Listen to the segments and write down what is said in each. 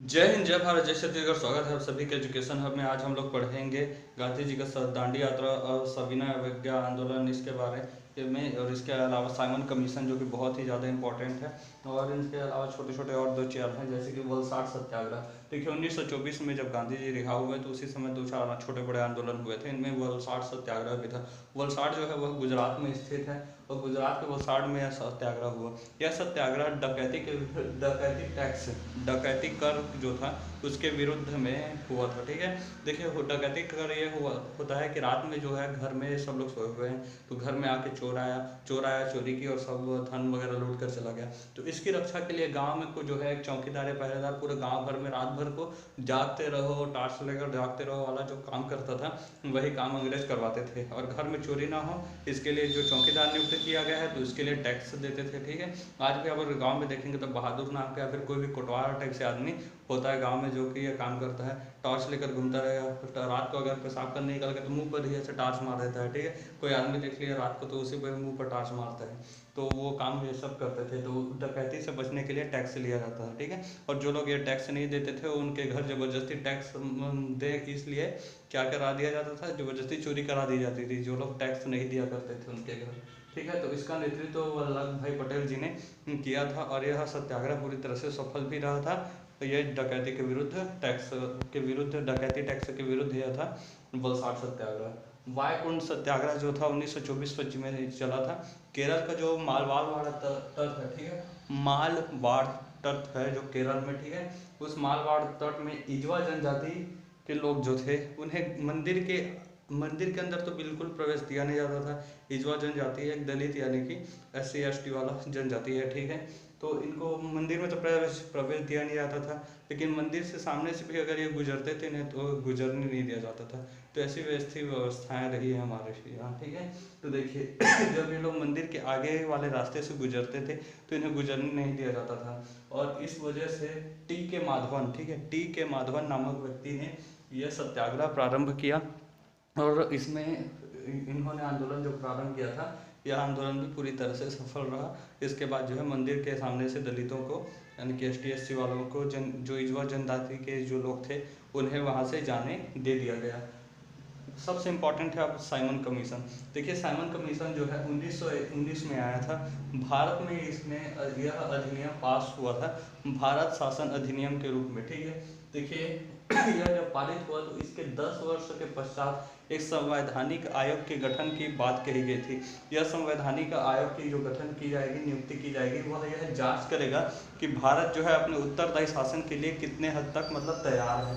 जय हिंद, जय भारत, जय छत्तीसगढ़। स्वागत है आप सभी के एजुकेशन हब में। आज हम लोग पढ़ेंगे गांधी जी का दांडी यात्रा और सविनय अवज्ञा आंदोलन, इसके बारे में, और इसके अलावा साइमन कमीशन जो कि बहुत ही ज़्यादा इंपॉर्टेंट है। और इनके अलावा छोटे छोटे और दो चेयर हैं, जैसे कि वलसाड़ सत्याग्रह। देखिए 1924 में जब गांधी जी रिहा हुए तो उसी समय दो चार छोटे बड़े आंदोलन हुए थे। इनमें वलसाड़ सत्याग्रह भी था। वलसाड़ जो है वह गुजरात में स्थित है और गुजरात के वलसाड़ में यह सत्याग्रह हुआ। यह सत्याग्रह डकैती कर जो था उसके विरुद्ध में हुआ था। ठीक है, देखिए डकैती कर ये हुआ होता है कि रात में जो है घर में सब लोग सोए हुए हैं, तो घर में आके चोर आया, चोरी की और सब धन वगैरह लूट कर चला गया। तो इसकी रक्षा के लिए गांव में को जो है एक चौकीदार पहरेदार पूरे गांव भर में रात भर को जागते रहो, टार्च लेकर जागते रहो वाला जो काम करता था, वही काम अंग्रेज करवाते थे। और घर में चोरी ना हो इसके लिए जो चौकीदार नियुक्त किया गया है तो उसके लिए टैक्स देते थे। ठीक है, आज भी अगर गांव में देखेंगे तो बहादुर नाम का या फिर कोई भी कोटवार टाइप से आदमी होता है गांव में जो कि ये काम करता है, टॉर्च लेकर घूमता रहेगा। रात को अगर पेशाब करने निकल गया तो मुंह पर ही ऐसे टॉर्च मार देता है। ठीक है, कोई आदमी देख लिया रात को तो उसी पर मुंह पर टॉर्च मारता है। तो वो काम ये सब करते थे। तो डकैती से बचने के लिए टैक्स लिया जाता था। ठीक है, और जो लोग ये टैक्स नहीं देते थे उनके घर जबरदस्ती टैक्स दे, इसलिए क्या करा दिया जाता था, जबरदस्ती चोरी करा दी जाती थी जो लोग टैक्स नहीं दिया करते थे उनके घर। ठीक है, तो इसका नेतृत्व वल्लभ भाई पटेल जी ने किया था और यह सत्याग्रह पूरी तरह से सफल भी रहा था। तो ये डकैती के विरुद्ध, डकैती टैक्स के विरुद्ध यह था वलसाड़ सत्याग्रह। वायकुंठ सत्याग्रह जो था 1924-25 में चला था। केरल का जो मालवाड़ वाला तट है, ठीक है, मालवाड़ तट है जो केरल में, ठीक है, उस मालवाड़ तट में इजवा जनजाति के लोग जो थे उन्हें मंदिर के अंदर तो बिल्कुल प्रवेश दिया नहीं जाता था। इजवा जनजाति एक दलित यानी कि SC ST वाला जनजाति है। ठीक है, तो इनको मंदिर में तो प्रवेश दिया नहीं जाता था, लेकिन मंदिर से सामने से भी अगर ये गुजरते थे ना तो गुजरने नहीं दिया जाता था। तो ऐसी व्यवस्थाएं रही है हमारे यहाँ। ठीक है, तो देखिए जब ये लोग मंदिर के आगे वाले रास्ते से गुजरते थे तो इन्हें गुजरने नहीं दिया जाता था। और इस वजह से T.K. माधवन, ठीक है, T.K. माधवन नामक व्यक्ति ने यह सत्याग्रह प्रारंभ किया। और इसमें इन्होंने आंदोलन जो प्रारंभ किया था, यह आंदोलन भी पूरी तरह से सफल रहा। इसके बाद जो है मंदिर के सामने से दलितों को यानी कि ST SC वालों को जो इजवा जनजाति के जो लोग थे उन्हें वहाँ से जाने दे दिया गया। सबसे इम्पोर्टेंट है अब साइमन कमीशन। देखिए साइमन कमीशन जो है 1919 में आया था भारत में। इसमें यह अधिनियम पास हुआ था भारत शासन अधिनियम के रूप में। ठीक है, देखिए यह जब पारित हुआ तो इसके 10 वर्ष के पश्चात एक संवैधानिक आयोग के गठन की बात कही गई थी। यह संवैधानिक आयोग की जो गठन की जाएगी, नियुक्ति की जाएगी, वह यह जांच करेगा कि भारत जो है अपने उत्तरदायी शासन के लिए कितने हद तक मतलब तैयार है।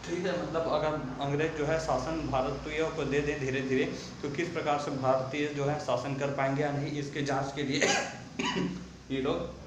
ठीक है, मतलब अगर अंग्रेज जो है शासन भारतीयों को दे दें धीरे धीरे तो किस प्रकार से भारतीय जो है शासन कर पाएंगे या नहीं, इसके जांच के लिए ये लोग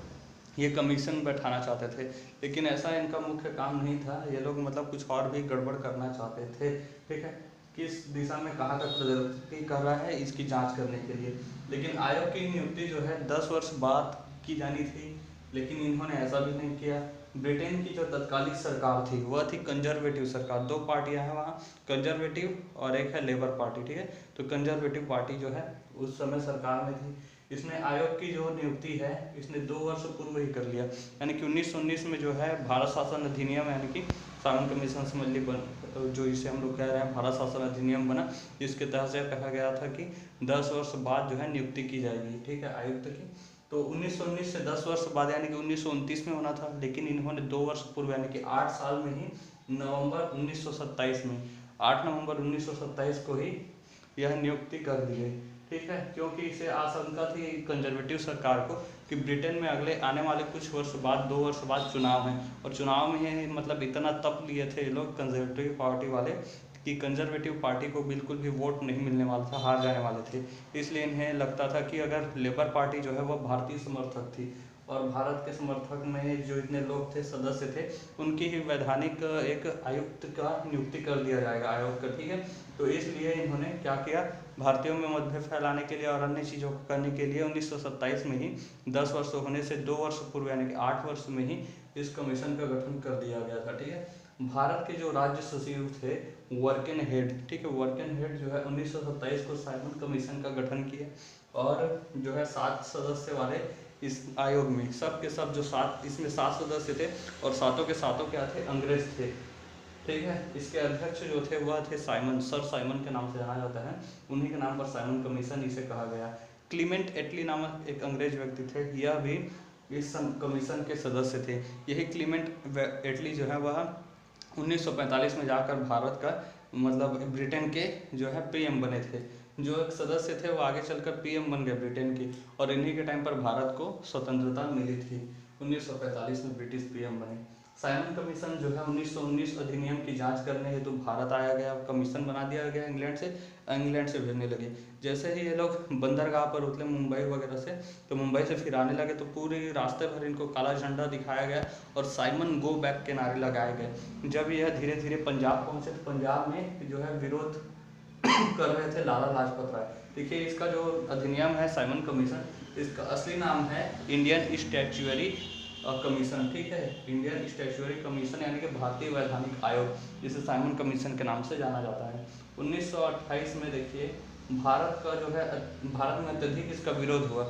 ये कमीशन बैठाना चाहते थे। लेकिन ऐसा इनका मुख्य काम नहीं था, ये लोग मतलब कुछ और भी गड़बड़ करना चाहते थे। ठीक है, किस दिशा में कहाँ तक प्रगति कर रहा है इसकी जांच करने के लिए। लेकिन आयोग की नियुक्ति जो है 10 वर्ष बाद की जानी थी, लेकिन इन्होंने ऐसा भी नहीं किया। ब्रिटेन की जो तत्कालिक सरकार थी वह थी कंजर्वेटिव सरकार। दो पार्टियां हैं वहाँ, कंजर्वेटिव और एक है लेबर पार्टी। ठीक है, तो कंजर्वेटिव पार्टी जो है उस समय सरकार में थी। इसने आयोग की जो नियुक्ति है इसने 2 वर्ष पूर्व ही कर लिया, यानी कि 1919 में जो है भारत शासन अधिनियम यानी कि साइमन कमीशन समझ ली जो इसे हम लोग कह रहे हैं भारत शासन अधिनियम बना। इसके तहत से कहा गया था कि 10 वर्ष बाद जो है नियुक्ति की जाएगी। ठीक है, आयुक्त की। तो 1919 से 10 वर्ष बाद यानी कि 1929 में होना था, लेकिन इन्होंने 2 वर्ष पूर्व यानी कि 8 साल में ही नवंबर 1927 में 8 नवंबर 1927 को ही यह नियुक्ति कर दी गई। ठीक है, क्योंकि इसे आशंका थी कंजर्वेटिव सरकार को कि ब्रिटेन में अगले आने वाले कुछ वर्ष बाद 2 वर्ष बाद चुनाव हैं, और चुनाव में ही मतलब इतना तप लिए थे ये लोग कंजर्वेटिव पार्टी वाले कि कंजर्वेटिव पार्टी को बिल्कुल भी वोट नहीं मिलने वाला था, हार जाने वाले थे। इसलिए इन्हें लगता था कि अगर लेबर पार्टी जो है वह भारतीय समर्थक थी और भारत के समर्थक में जो इतने लोग थे, सदस्य थे, उनकी ही वैधानिक एक आयुक्त का नियुक्ति कर दिया जाएगा, आयोग का। ठीक है, तो इसलिए इन्होंने क्या किया, भारतीयों में मतभेद फैलाने के लिए और अन्य चीज़ों को करने के लिए 1927 में ही 10 वर्ष होने से 2 वर्ष पूर्व यानी कि 8 वर्ष में ही इस कमीशन का गठन कर दिया गया था। ठीक है, भारत के जो राज्य सचिव थे वर्केन हेड, ठीक है, वर्केन हेड जो है 1927 को साइमन कमीशन का गठन किया और जो है 7 सदस्य वाले इस आयोग में, सब के सब जो 7, इसमें 7 सदस्य थे और सातों के सातों क्या थे, अंग्रेज थे, ठीक है। इसके अध्यक्ष जो थे वह थे साइमन, सर साइमन के नाम से जाना जाता है, उन्हीं के नाम पर साइमन कमीशन इसे कहा गया। क्लीमेंट एटली नामक एक अंग्रेज व्यक्ति थे, यह भी इस कमीशन के सदस्य थे। यही क्लीमेंट एटली जो है वह 1945 में जाकर भारत का मतलब ब्रिटेन के जो है पीएम बने थे। जो एक सदस्य थे वो आगे चलकर पीएम बन गए ब्रिटेन के, और इन्हीं के टाइम पर भारत को स्वतंत्रता मिली थी। 1945 में ब्रिटिश पीएम बने। साइमन कमीशन जो है 1919 अधिनियम की जांच करने हेतु भारत आया गया, कमीशन बना दिया गया इंग्लैंड से भेजने लगे। जैसे ही ये लोग बंदरगाह पर उतरे मुंबई वगैरह से, तो मुंबई से फिर आने लगे तो पूरे रास्ते भर इनको काला झंडा दिखाया गया और साइमन गो बैक के नारे लगाए गए। जब यह धीरे धीरे पंजाब पहुंचे तो पंजाब में जो है विरोध कर रहे थे लाला लाजपत राय। देखिए इसका जो अधिनियम है साइमन कमीशन, इसका असली नाम है इंडियन स्टैट्यूटरी कमीशन, ठीक है, इंडियन स्टैट्यूटरी कमीशन यानी कि भारतीय वैधानिक आयोग, जिसे साइमन कमीशन के नाम से जाना जाता है। 1928 में देखिए भारत का जो है, भारत में अत्यधिक इसका विरोध हुआ।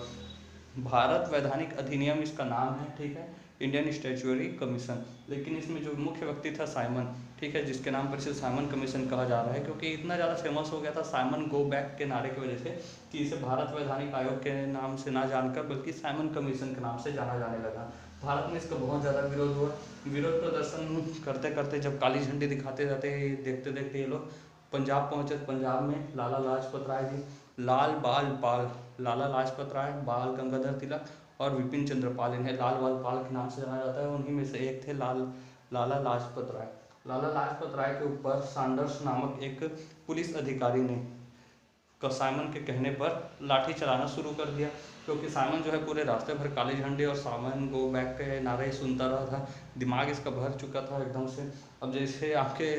भारत वैधानिक अधिनियम इसका नाम है, ठीक है, इंडियन स्टैट्यूटरी कमीशन, लेकिन इसमें जो मुख्य व्यक्ति था साइमन, ठीक है, जिसके नाम पर इसे साइमन कमीशन कहा जा रहा है, क्योंकि इतना ज़्यादा फेमस हो गया था साइमन गो बैक के नारे की वजह से कि इसे भारत वैधानिक आयोग के नाम से ना जानकर बल्कि साइमन कमीशन के नाम से जाना जाने लगा। भारत में इसका बहुत ज़्यादा विरोध हुआ। विरोध प्रदर्शन करते करते जब काली झंडी दिखाते जाते देखते देखते ये लोग पंजाब पहुँचे। पंजाब में लाला लाजपत राय जी, लाल बाल पाल, लाला लाजपत राय, बाल गंगाधर तिलक और विपिन चंद्र पाल, इन्हें लाल बाल पाल के नाम से जाना जाता है। उन्हीं में से एक थे लाला लाजपत राय। लाला लाजपत राय के ऊपर सैंडर्स नामक एक पुलिस अधिकारी ने साइमन के कहने पर लाठी चलाना शुरू कर दिया, क्योंकि साइमन जो है पूरे रास्ते भर काले झंडे और साइमन गो बैक के नारे सुनता रहा था, दिमाग इसका भर चुका था एकदम से। अब जैसे आपके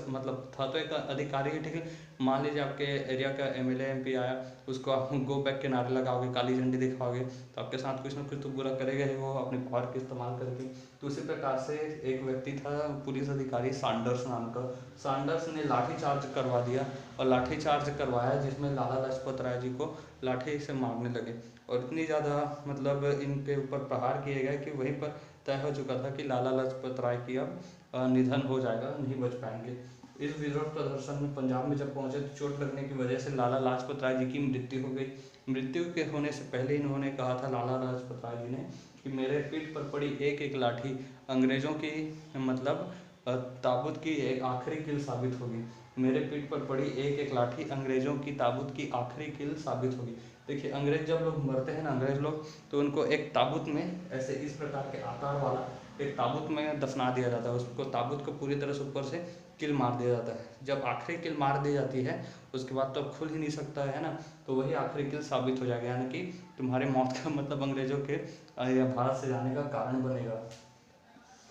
मतलब था तो एक अधिकारी है, ठीक है, मान लीजिए आपके एरिया का एमएलए एमपी आया, उसको आप गो बैक के नारे लगाओगे, काली झंडी दिखाओगे तो आपके साथ कुछ ना कुछ तो बुरा करेगा ही वो, अपने पावर का इस्तेमाल करके। तो उसी प्रकार से एक व्यक्ति था पुलिस अधिकारी सैंडर्स नाम का, सैंडर्स ने लाठी चार्ज करवा दिया और लाठी चार्ज करवाया जिसमें लाला लाजपत राय जी को लाठी से मारने लगे, और इतनी ज़्यादा मतलब इनके ऊपर प्रहार किए गए कि वहीं पर तय हो चुका था कि लाला लाजपत राय की अब निधन हो जाएगा, नहीं बच पाएंगे। इस विरोध प्रदर्शन में पंजाब में जब पहुंचे तो चोट लगने की वजह से लाला लाजपत राय जी की मृत्यु हो गई। मृत्यु के होने से पहले इन्होंने कहा था लाला लाजपत राय जी ने कि मेरे पीठ पर पड़ी एक एक लाठी अंग्रेज़ों की मतलब ताबूत की एक आखिरी कील साबित होगी। मेरे पीठ पर पड़ी एक एक लाठी अंग्रेज़ों की ताबूत की आखिरी कील साबित होगी। देखिए अंग्रेज जब लोग मरते हैं ना, अंग्रेज लोग, तो उनको एक ताबूत में ऐसे इस प्रकार के आकार वाला एक ताबूत में दफना दिया जाता है। उसको ताबूत को पूरी तरह से ऊपर से किल मार दिया जाता है। जब आखिरी किल मार दी जाती है उसके बाद तो अब खुल ही नहीं सकता है ना, तो वही आखिरी किल साबित हो जाएगा, यानी कि तुम्हारी मौत का मतलब अंग्रेजों के भारत से जाने का कारण बनेगा।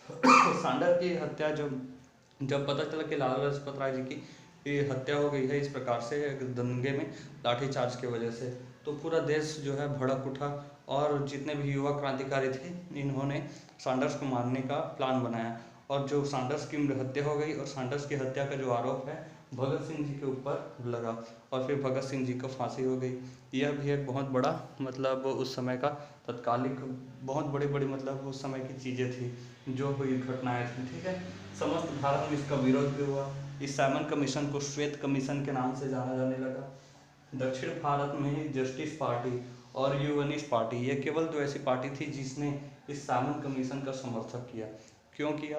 सैंडर की हत्या जब पता चला कि लाला लाजपत राय जी की हत्या हो गई है इस प्रकार से दंगे में लाठीचार्ज की वजह से, तो पूरा देश जो है भड़क उठा और जितने भी युवा क्रांतिकारी थे इन्होंने सैंडर्स को मारने का प्लान बनाया, और जो सैंडर्स की हत्या हो गई और सैंडर्स की हत्या का जो आरोप है भगत सिंह जी के ऊपर लगा, और फिर भगत सिंह जी को फांसी हो गई। यह भी एक बहुत बड़ा मतलब उस समय का तत्कालिक बहुत बड़ी बड़ी मतलब उस समय की चीज़ें थी जो हुई घटनाएं थी, ठीक है। समस्त भारत में इसका विरोध भी हुआ। इस साइमन कमीशन को श्वेत कमीशन के नाम से जाना जाने लगा। दक्षिण भारत में ही जस्टिस पार्टी और ह्यूमनिस्ट पार्टी, ये केवल दो ऐसी पार्टी थी जिसने इस साइमन कमीशन का समर्थन किया। क्यों किया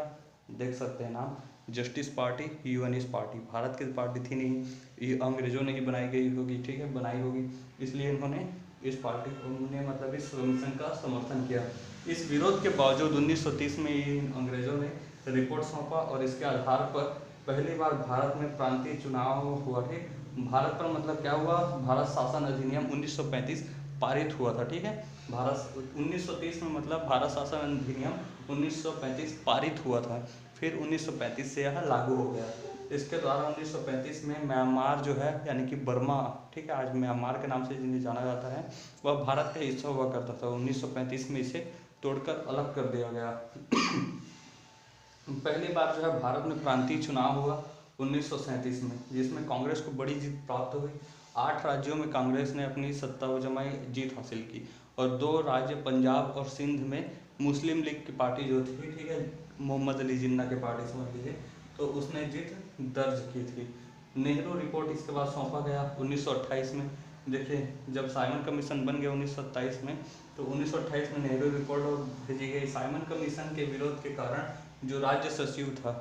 देख सकते हैं नाम, justice party, humanist party. Bharat की पार्टी थी नहीं, ये अंग्रेजों ने ही बनाई गई होगी, ठीक है, बनाई होगी, इसलिए इन्होंने इस पार्टी को उन्होंने मतलब इस कमीशन का समर्थन किया। इस विरोध के बावजूद 1930 में इन अंग्रेजों ने रिपोर्ट सौंपा और इसके आधार पर पहली बार भारत में प्रांतीय चुनाव हुआ। ठीक, भारत पर मतलब क्या हुआ, भारत शासन अधिनियम 1935 पारित हुआ था, ठीक है। भारत 1930 में मतलब भारत शासन अधिनियम 1935 पारित हुआ था, फिर 1935 से यह लागू हो गया। इसके द्वारा 1935 में म्यांमार जो है यानी कि बर्मा, ठीक है, आज म्यांमार के नाम से जिन्हें जाना जाता है, वह भारत का हिस्सा हुआ करता था। 1935 में इसे तोड़कर अलग कर दिया गया। पहली बार जो है भारत में प्रांतीय चुनाव हुआ 1937 में, जिसमें कांग्रेस को बड़ी जीत प्राप्त हुई। 8 राज्यों में कांग्रेस ने अपनी सत्ता जमाई जीत हासिल की और 2 राज्य पंजाब और सिंध में मुस्लिम लीग की पार्टी जो थी, ठीक है, मोहम्मद अली जिन्ना की पार्टी समझ लीजिए, तो उसने जीत दर्ज की थी। नेहरू रिपोर्ट इसके बाद सौंपा गया 1928 में। देखिए जब साइमन कमीशन बन गया 1927 में, तो 1928 में नेहरू रिपोर्ट और भेजी गई। साइमन कमीशन के विरोध के कारण जो राज्य सचिव था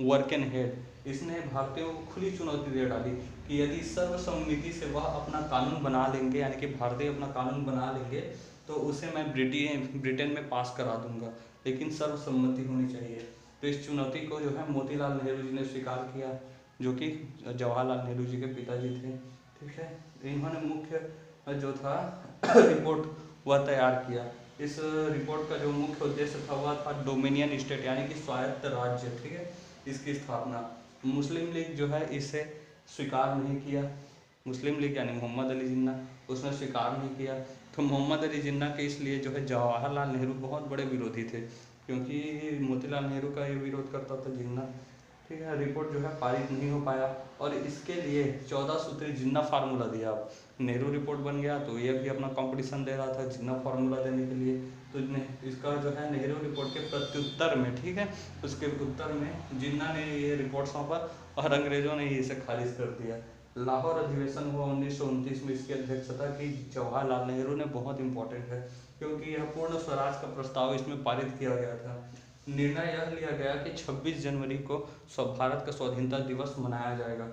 वर्कन हेड, इसने भारतीयों को खुली चुनौती दे डाली कि यदि सर्वसम्मति से वह अपना कानून बना लेंगे, यानी कि भारतीय अपना कानून बना लेंगे, तो उसे मैं ब्रिटेन में पास करा दूंगा, लेकिन सर्वसम्मति होनी चाहिए। तो इस चुनौती को जो है मोतीलाल नेहरू जी ने स्वीकार किया, जो कि जवाहरलाल नेहरू जी के पिताजी थे, ठीक है। इन्होंने मुख्य जो था रिपोर्ट वह तैयार किया। इस रिपोर्ट का जो मुख्य उद्देश्य था वह था डोमिनियन स्टेट, यानी कि स्वायत्त राज्य, ठीक है, इसकी स्थापना। मुस्लिम लीग जो है इसे स्वीकार नहीं किया। मुस्लिम लीग यानी मोहम्मद अली जिन्ना, उसने स्वीकार नहीं किया। तो मोहम्मद अली जिन्ना के इसलिए जो है जवाहरलाल नेहरू बहुत बड़े विरोधी थे, क्योंकि मोतीलाल नेहरू का ये विरोध करता था जिन्ना, ठीक है। रिपोर्ट जो है पारित नहीं हो पाया और इसके लिए 14 सूत्री जिन्ना फार्मूला दिया। अब नेहरू रिपोर्ट बन गया तो ये भी अपना कंपटीशन दे रहा था जिन्ना फार्मूला देने के लिए। तो इसका जो है नेहरू रिपोर्ट के प्रत्युत्तर में, ठीक है, उसके उत्तर में जिन्ना ने ये रिपोर्ट सौंपा और अंग्रेजों ने इसे खारिज कर दिया। लाहौर अधिवेशन हुआ 1929 में, इसकी अध्यक्षता की जवाहरलाल नेहरू ने। बहुत इंपॉर्टेंट है क्योंकि यह पूर्ण स्वराज का प्रस्ताव इसमें पारित किया गया था। निर्णय यह लिया गया कि 26 जनवरी को भारत का स्वाधीनता दिवस मनाया जाएगा।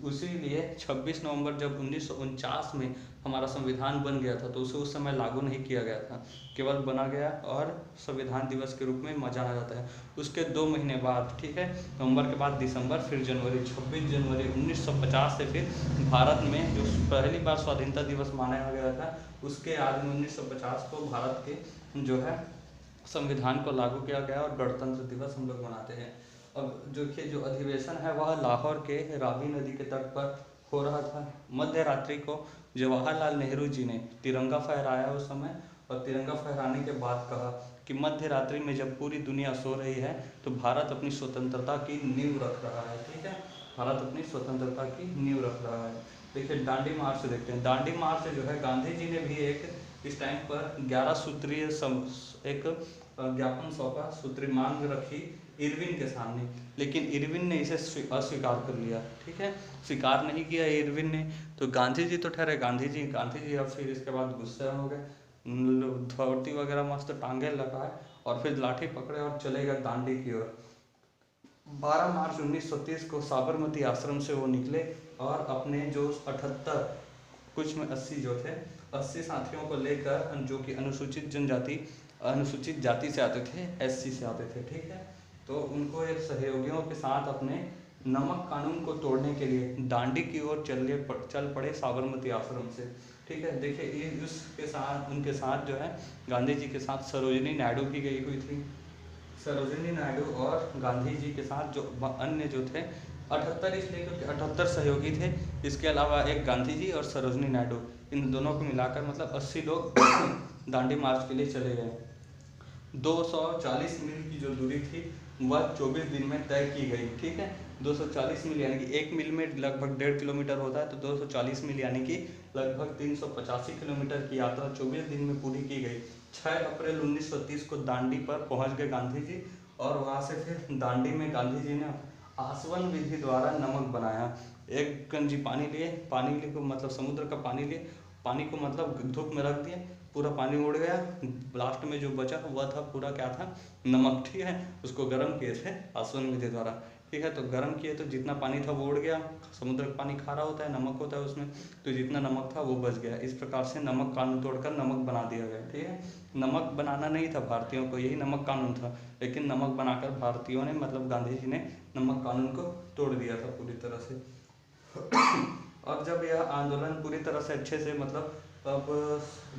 उसी लिए 26 नवंबर जब 1949 में हमारा संविधान बन गया था, तो उसे उस समय लागू नहीं किया गया था, केवल बना गया और संविधान दिवस के रूप में मनाया जाता है। उसके 2 महीने बाद, ठीक है, नवंबर के बाद दिसंबर, फिर जनवरी, 26 जनवरी 1950 से फिर भारत में जो पहली बार स्वाधीनता दिवस मनाया गया था, उसके याद में 1950 को भारत के जो है संविधान को लागू किया गया और गणतंत्र दिवस हम लोग मनाते हैं। अब जो अधिवेशन है वह लाहौर के रावी नदी के तट पर हो रहा था। मध्य रात्रि को जवाहरलाल नेहरू जी ने तिरंगा फहराया उस समय, और तिरंगा फहराने के बाद कहा कि मध्य रात्रि में जब पूरी दुनिया सो रही है तो भारत अपनी स्वतंत्रता की नींव रख रहा है, ठीक है, भारत अपनी स्वतंत्रता की नींव रख रहा है। देखिए दांडी मार्च देखते हैं। दांडी मार्च जो है गांधी जी ने भी एक इस टाइम पर 11 सूत्रीय एक ज्ञापन सौंपा, सूत्री मांग रखी इरविन के सामने, लेकिन इरविन ने इसे अस्वीकार कर लिया, ठीक है, स्वीकार नहीं किया इरविन ने। तो गांधी जी तो ठहरे गांधी जी अब फिर इसके बाद गुस्से हो गए, धोती वगैरह मस्त टांगे लगाए और फिर लाठी पकड़े और चले गए दांडी की ओर। 12 मार्च 1930 को साबरमती आश्रम से वो निकले और अपने जो 78 कुछ में 80 जो थे 80 साथियों को लेकर, जो कि अनुसूचित जाति से आते थे, SC से आते थे, ठीक है, तो उनको एक सहयोगियों के साथ अपने नमक कानून को तोड़ने के लिए दांडी की ओर चल पड़े साबरमती आश्रम से, ठीक है। देखिए उसके साथ उनके साथ जो है गांधी जी के साथ सरोजिनी नायडू भी गई हुई थी। सरोजिनी नायडू और गांधी जी के साथ जो अन्य जो थे 78, इसलिए क्योंकि 78 सहयोगी थे, इसके अलावा एक गांधी जी और सरोजिनी नायडू, इन दोनों को मिलाकर मतलब 80 लोग दांडी मार्च के लिए चले गए। 240 मील की जो दूरी थी वह 24 दिन में तय की गई, ठीक है। 240 मील यानी कि 1 मील में लगभग 1.5 किलोमीटर होता है, तो 240 मील यानी कि लगभग 385 किलोमीटर की यात्रा 24 दिन में पूरी की गई। 6 अप्रैल 1930 को दांडी पर पहुंच गए गांधी जी, और वहां से फिर दांडी में गांधी जी ने आसवन विधि द्वारा नमक बनाया। 1 गंजी पानी लिए को मतलब समुद्र का पानी लिए, पानी को मतलब धूप में रख दिए, पूरा पानी उड़ गया, लास्ट में जो बचा हुआ था पूरा क्या था, नमक, ठीक है, उसको गर्म किए थे आसवन विधि द्वारा, ठीक है। तो गर्म किए तो जितना पानी था वो उड़ गया, समुद्र का पानी खारा होता है, नमक होता है उसमें, तो जितना नमक था वो बच गया। इस प्रकार से नमक कानून तोड़कर नमक बना दिया गया, ठीक है। नमक बनाना नहीं था भारतीयों को, यही नमक कानून था, लेकिन नमक बनाकर भारतीयों ने मतलब गांधी जी ने नमक कानून को तोड़ दिया था पूरी तरह से। अब जब यह आंदोलन पूरी तरह से अच्छे से मतलब अब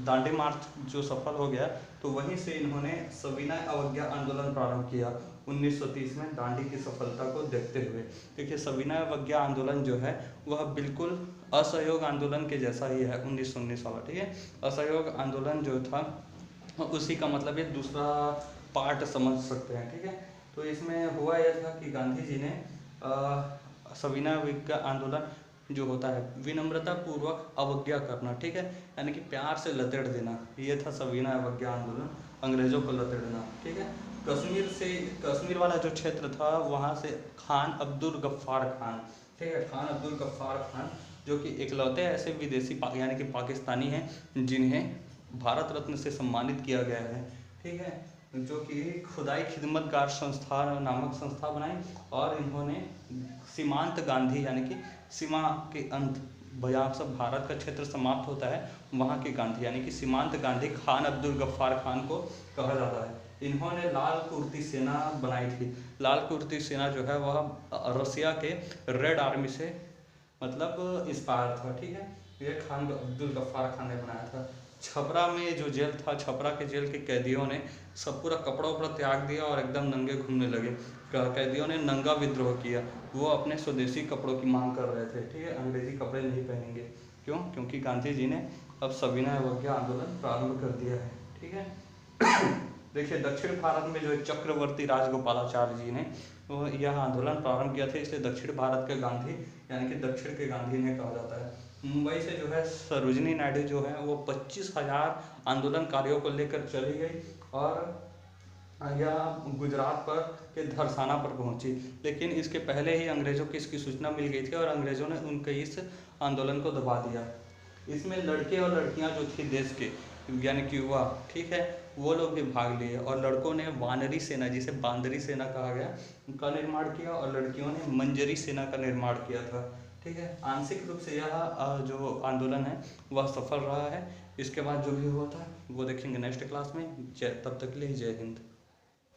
दांडी मार्च जो सफल हो गया, तो वहीं से इन्होंने सविनय अवज्ञा आंदोलन प्रारंभ किया 1930 में दांडी की सफलता को देखते हुए। देखिए सविनय अवज्ञा आंदोलन जो है वह बिल्कुल असहयोग आंदोलन के जैसा ही है 1919 वाला, ठीक है। असहयोग आंदोलन जो था उसी का मतलब ये दूसरा पार्ट समझ सकते हैं, ठीक है। तो इसमें हुआ यह था कि गांधी जी ने सविनय अवज्ञा आंदोलन जो होता है विनम्रता पूर्वक अवज्ञा करना, ठीक है, यानी कि प्यार से लतेड़ देना, ये था सविनय अवज्ञा आंदोलन, अंग्रेजों को लतेड़ना, ठीक है। कश्मीर वाला जो क्षेत्र था वहाँ से खान अब्दुल गफ्फार खान, ठीक है, खान अब्दुल गफ्फार खान जो कि इकलौते ऐसे विदेशी यानी कि पाकिस्तानी हैं जिन्हें भारत रत्न से सम्मानित किया गया है, ठीक है, जो कि खुदाई खिदमतगार संस्था नामक संस्था बनाई और इन्होंने सीमांत गांधी यानी कि सीमा के अंत जहाँ सब भारत का क्षेत्र समाप्त होता है वहाँ के गांधी यानी कि सीमांत गांधी खान अब्दुल गफ्फार खान को कहा जाता है। इन्होंने लाल कुर्ती सेना बनाई थी। लाल कुर्ती सेना जो है वह रसिया के रेड आर्मी से मतलब इंस्पायर था, ठीक है, ये खान अब्दुल गफ्फार खान ने बनाया था। छपरा में जो जेल था, छपरा के जेल के कैदियों ने सब पूरा कपड़ा उपड़ा त्याग दिया और एकदम नंगे घूमने लगे। कैदियों ने नंगा विद्रोह किया, वो अपने स्वदेशी कपड़ों की मांग कर रहे थे, ठीक है, अंग्रेजी कपड़े नहीं पहनेंगे। क्यों? क्योंकि गांधी जी ने अब सविनय अवज्ञा आंदोलन प्रारंभ कर दिया है, ठीक है। देखिए दक्षिण भारत में जो चक्रवर्ती राजगोपालाचार्य जी ने वो यह आंदोलन प्रारंभ किया था, इसलिए दक्षिण भारत के गांधी यानी कि दक्षिण के गांधी ने कहा जाता है। मुंबई से जो है सरोजिनी नायडू जो है वो 25,000 आंदोलनकारियों को लेकर चली गई और यह गुजरात पर के धरसाना पर पहुंची, लेकिन इसके पहले ही अंग्रेजों को इसकी सूचना मिल गई थी और अंग्रेजों ने उनके इस आंदोलन को दबा दिया। इसमें लड़के और लड़कियां जो थी देश के यानी कि युवा, ठीक है, वो लोग भी भाग लिए और लड़कों ने वानरी सेना जिसे बांदरी सेना कहा गया उनका निर्माण किया और लड़कियों ने मंजरी सेना का निर्माण किया था, ठीक है। आंशिक रूप से यह जो आंदोलन है वह सफल रहा है। इसके बाद जो भी हुआ था वो देखेंगे नेक्स्ट क्लास में। तब तक के लिए जय हिंद।